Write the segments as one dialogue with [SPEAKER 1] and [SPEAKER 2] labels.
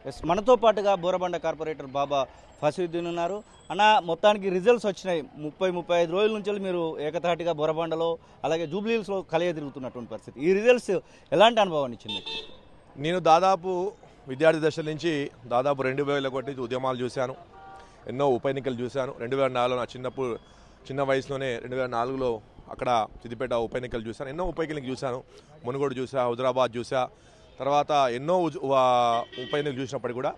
[SPEAKER 1] Yes మనతో పాటుగా Borabanda corporator బాబా ఫసీద్దీన్ ఉన్నారు. అన్న మొత్తానికి రిజల్ట్స్ వచ్చినాయి. 30-35 రోజుల నుంచి మీరు ఏకతాటిగా బోరబండలో అలాగే జూబ్లీహిల్స్లో కలియ తిరుగుతున్నటువంటి పరిస్థితి. ఈ రిజల్ట్స్ ఎలాంటి అనుభవాన్ని ఇచ్చింది?
[SPEAKER 2] నేను దాదాపు విద్యార్థి దశ నుంచి దాదాపు 2001 ఉద్యమాలు చూశాను, ఎన్నో ఉప ఎన్నికలు చూశాను. 2004లో నా చిన్న వయసులోనే 2004లో అక్కడ సిద్దిపేట ఉప ఎన్నికలు చూశాను, ఎన్నో ఉప ఎన్నికలు చూశాను. మునుగోడు చూసా, హుజరాబాద్ చూసా, తర్వాత ఎన్నో ఉప ఎన్నికలు చూసినప్పటికీ కూడా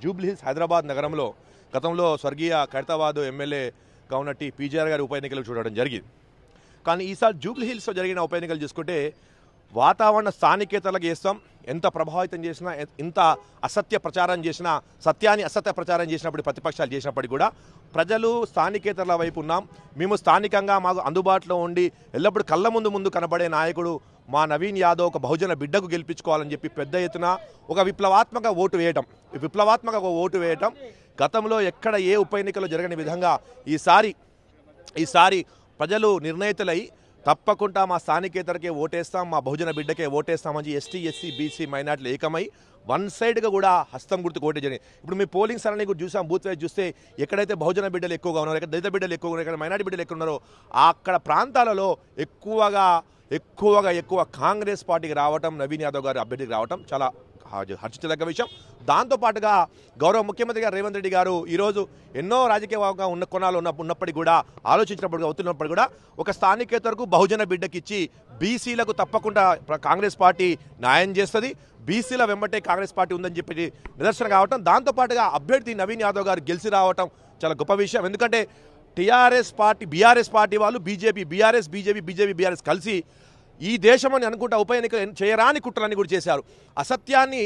[SPEAKER 2] జూబ్లీహిల్స్ హైదరాబాద్ నగరంలో గతంలో స్వర్గీయ ఖైరతాబాద్ ఎమ్మెల్యేగా ఉన్న పీజీఆర్ గారి ఉప ఎన్నికలు చూడడం జరిగింది. కానీ ఈసారి జూబ్లీహిల్స్లో జరిగిన ఉప ఎన్నికలు చూసుకుంటే వాతావరణ స్థానికేతలకు చేస్తాం, ఎంత ప్రభావితం చేసినా, ఎంత అసత్య ప్రచారం చేసినా, సత్యాన్ని అసత్య ప్రచారం చేసినప్పుడు ప్రతిపక్షాలు చేసినప్పటికీ కూడా ప్రజలు స్థానికేతల వైపు ఉన్నాం. మేము స్థానికంగా మాకు అందుబాటులో ఉండి ఎల్లప్పుడూ కళ్ళ ముందు కనబడే నాయకుడు మా నవీన్ యాదవ్ ఒక బహుజన బిడ్డకు గెలిపించుకోవాలని చెప్పి పెద్ద ఎత్తున ఒక విప్లవాత్మక ఓటు వేయటం గతంలో ఎక్కడ ఏ ఉప ఎన్నికలో జరగని విధంగా ఈసారి ప్రజలు నిర్ణయితులై తప్పకుండా మా స్థానికేతరకే ఓటేస్తాం, మా బహుజన బిడ్డకే ఓటేస్తామని ఎస్టీ, ఎస్సీ, బీసీ, మైనార్టీలు ఏకమై వన్ సైడ్గా కూడా హస్తం గుర్తుకు ఓటే జరిగింది. ఇప్పుడు మీ పోలింగ్ సరళి కూడా చూసాం, బూత్ వైజ్ చూస్తే ఎక్కడైతే బహుజన బిడ్డలు ఎక్కువగా ఉన్నారో, ఎక్కడ దళిత బిడ్డలు ఎక్కువగా ఉన్నారు, ఎక్కడ మైనార్టీ బిడ్డలు ఎక్కువ ఉన్నారో అక్కడ ప్రాంతాలలో ఎక్కువ కాంగ్రెస్ పార్టీకి రావటం, నవీన్ యాదవ్ గారి అభ్యర్థికి రావటం చాలా హర్షించదగ్గ విషయం. దాంతోపాటుగా గౌరవ ముఖ్యమంత్రి గారు రేవంత్ రెడ్డి గారు ఈరోజు ఎన్నో రాజకీయంగా ఉన్న కొనాలు ఉన్నప్పటికీ కూడా అవుతున్నప్పుడు కూడా ఒక స్థానికేతరకు బహుజన బిడ్డకిచ్చి బీసీలకు తప్పకుండా కాంగ్రెస్ పార్టీ న్యాయం చేస్తుంది, బీసీల వెంబటే కాంగ్రెస్ పార్టీ ఉందని చెప్పి నిదర్శనం కావటం. దాంతోపాటుగా అభ్యర్థి నవీన్ యాదవ్ గారు గెలిచి రావటం చాలా గొప్ప విషయం. ఎందుకంటే బీఆర్ఎస్ పార్టీ వాళ్ళు బీజేపీ కలిసి ఈ దేశం అని అనుకుంటా ఉప ఎన్నిక చేయరాని కుట్రలన్నీ కూడా చేశారు. సత్యాన్ని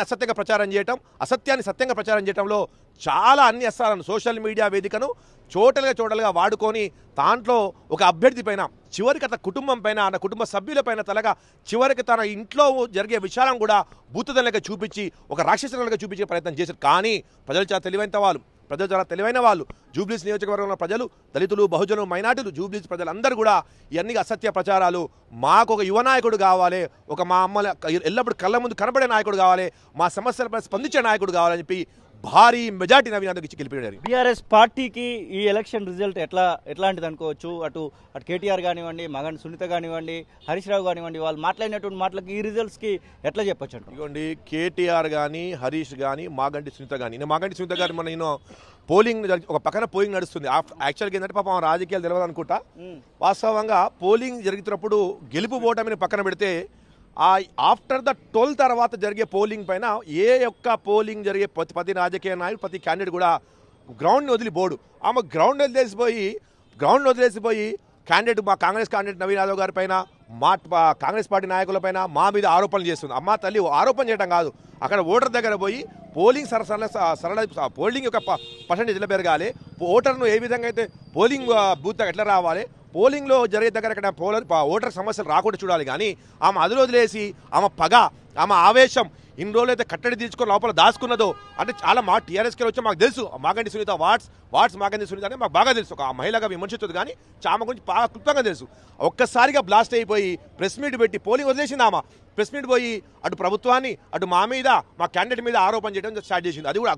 [SPEAKER 2] అసత్యంగా ప్రచారం చేయటం, అసత్యాన్ని సత్యంగా ప్రచారం చేయడంలో చాలా అన్ని అస్త్రాలను సోషల్ మీడియా వేదికను చోటలుగా వాడుకొని దాంట్లో ఒక అభ్యర్థి పైన చివరికి అతని కుటుంబం పైన, ఆ కుటుంబ సభ్యుల పైన తలగా చివరికి తన ఇంట్లో జరిగే విషయాలను కూడా భూతదనగా చూపించి ఒక రాక్షసులుగా చూపించే ప్రయత్నం చేశారు. కానీ ప్రజలు చాలా తెలివైన వాళ్ళు జూబ్లీస్ నియోజకవర్గంలో ప్రజలు, దళితులు, బహుజనులు, మైనార్టీలు, జూబ్లీస్ ప్రజలందరూ కూడా ఇవన్నీ అసత్య ప్రచారాలు, మాకు ఒక యువ నాయకుడు కావాలి, ఒక మా అమ్మల ఎల్లప్పుడూ కళ్ళ ముందు కనబడే నాయకుడు కావాలి, మా సమస్యలపై స్పందించే నాయకుడు కావాలని చెప్పి భారీ మెజార్టీ నవీన్ యాదవ్ ఇచ్చి గెలిపారు.
[SPEAKER 1] బీఆర్ఎస్ పార్టీకి ఈ ఎలక్షన్ రిజల్ట్ ఎట్లాంటిది అనుకోవచ్చు? అటు కేటీఆర్ కానివ్వండి, మగండి సునీత కానివ్వండి, హరీష్ రావు కానివ్వండి, వాళ్ళు మాట్లాడినటువంటి మాటలకు ఈ రిజల్ట్స్కి ఎట్లా చెప్పొచ్చు?
[SPEAKER 2] ఇదిగోండి, కేటీఆర్ కానీ, హరీష్ కానీ, మాగంటి సునీత కానీ, నేను మాగంటి సునీత గారు నేను పోలింగ్ ఒక పక్కన పోలింగ్ నడుస్తుంది. యాక్చువల్గా ఏంటంటే పాపం రాజకీయాలు తెలియదు అనుకుంటా. వాస్తవంగా పోలింగ్ జరుగుతున్నప్పుడు గెలుపు ఓటమిని పక్కన పెడితే ఆఫ్టర్ ద 12 తర్వాత జరిగే పోలింగ్ పైన ఏ ఒక్క పోలింగ్ జరిగే ప్రతి రాజకీయ నాయకుడు, ప్రతి క్యాండిడేట్ కూడా గ్రౌండ్ని వదిలిపోడు. ఆమె గ్రౌండ్ వదిలేసిపోయి క్యాండిడేట్, మా కాంగ్రెస్ క్యాండిడేట్ నవీన్ యాదవ్ గారి పైన, మా కాంగ్రెస్ పార్టీ నాయకుల పైన మా మీద ఆరోపణలు చేస్తుంది. అమ్మ తల్లి, ఆరోపణ చేయడం కాదు, అక్కడ ఓటర్ దగ్గర పోయి పోలింగ్ పోలింగ్ యొక్క పర్సెంటేజ్ ఎలా పెరగాలి, ఓటర్ను ఏ విధంగా అయితే పోలింగ్ బూత్ ఎట్లా రావాలి, పోలింగ్లో జరిగే దగ్గర ఇక్కడ ఓటర్ సమస్యలు రాకుండా చూడాలి. కానీ ఆమె అదులు వదిలేసి ఆమె పగ, ఆమె ఆవేశం ఇన్ని రోజులు అయితే కట్టడి తీసుకొని లోపల దాచుకున్నదో అంటే చాలా మా టీఆర్ఎస్కి వచ్చి మాకు తెలుసు. మాగంటి సునీత వాట్స్ మాగంటి సునీత అంటే మాకు బాగా తెలుసు. ఒక మహిళగా విమర్శిస్తుంది కానీ ఆమె గురించి బాగా క్లుప్తంగా తెలుసు. ఒక్కసారిగా బ్లాస్ట్ అయిపోయి ప్రెస్ మీట్ పెట్టి పోలింగ్ వదిలేసింది. ఆమె ప్రెస్ మీట్ పోయి అటు ప్రభుత్వాన్ని, అటు మా మీద, మా క్యాండిడేట్ మీద ఆరోపణ చేయడం స్టార్ట్ చేసింది. అది కూడా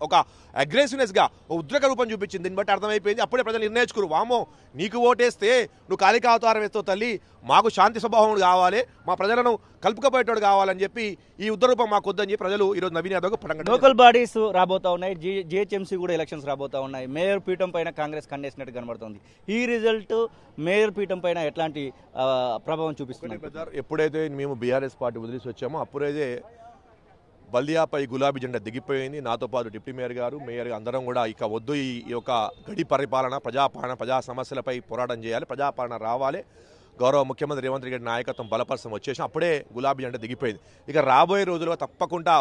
[SPEAKER 2] ఒక అగ్రెసివ్నెస్గా ఉద్రేక రూపం చూపించింది. దీన్ని బట్టి అర్థమైపోయింది. అప్పుడే ప్రజలు నిర్ణయించుకురు, వామో నీకు ఓటేస్తే నువ్వు కాళికా అవతారం వేస్తావు తల్లి, మాకు శాంతి స్వభావం కావాలి, మా ప్రజలను కలుపుకపోయేటోడు కావాలని చెప్పి ఈ ఉద్రరూపం మాకు వద్దని చెప్పి ప్రజలు ఈరోజు నవీన్ యాదవ్ పడంగా.
[SPEAKER 1] లోకల్ బాడీస్ రాబోతా ఉన్నాయి, జిహెచ్ఎంసీ కూడా ఎలక్షన్స్ రాబోతా ఉన్నాయి. మేయర్ పీఠం పైన కాంగ్రెస్ కండేసినట్టు కనబడుతుంది. ఈ రిజల్ట్ మేయర్ పీఠం పైన ఎట్లాంటి ప్రభావం చూపిస్తుంది?
[SPEAKER 2] ఎప్పుడైతే మేము బీఆర్ఎస్ పార్టీ వదిలేసి వచ్చామో అప్పుడైతే బల్దియాపై గులాబీ జెండా దిగిపోయింది. నాతో పాటు డిప్యూటీ మేయర్ అందరం కూడా ఇక వద్దు, ఈ యొక్క గడి పరిపాలన, ప్రజా సమస్యలపై పోరాటం చేయాలి, ప్రజాపాలన రావాలి, గౌరవ ముఖ్యమంత్రి రేవంత్ రెడ్డి నాయకత్వం బలపరచడం వచ్చేసి అప్పుడే గులాబీ జెండా దిగిపోయింది. ఇక రాబోయే రోజుల్లో తప్పకుండా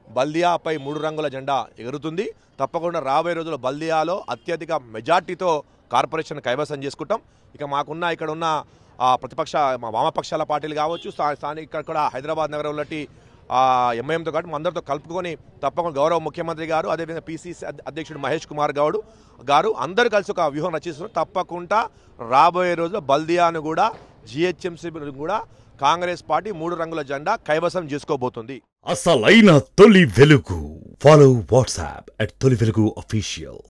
[SPEAKER 2] బల్దియాపై 3 రంగుల జెండా ఎగురుతుంది. తప్పకుండా రాబోయే రోజుల్లో బల్దియాలో అత్యధిక మెజార్టీతో కార్పొరేషన్ కైవసం చేసుకుంటాం. ఇక మాకున్న ఇక్కడ ఉన్న ప్రతిపక్ష వామపక్షాల పార్టీలు కావచ్చు, స్థానిక కూడా హైదరాబాద్ నగరంలో ఎంఐఎంతో పాటు అందరితో కలుపుకొని తప్పకుండా గౌరవ ముఖ్యమంత్రి గారు, అదేవిధంగా పిసిసి అధ్యక్షుడు మహేష్ కుమార్ గౌడ్ గారు అందరూ కలిసి ఒక వ్యూహం రచిస్తున్నారు. తప్పకుండా రాబోయే రోజుల్లో బల్దియాను కూడా, జిహెచ్ఎంసీ కూడా కాంగ్రెస్ పార్టీ 3 రంగుల జెండా కైవసం చేసుకోబోతుంది.
[SPEAKER 3] అసలైన తొలి వెలుగు. ఫాలో వాట్సాప్ @తొలి వెలుగు official.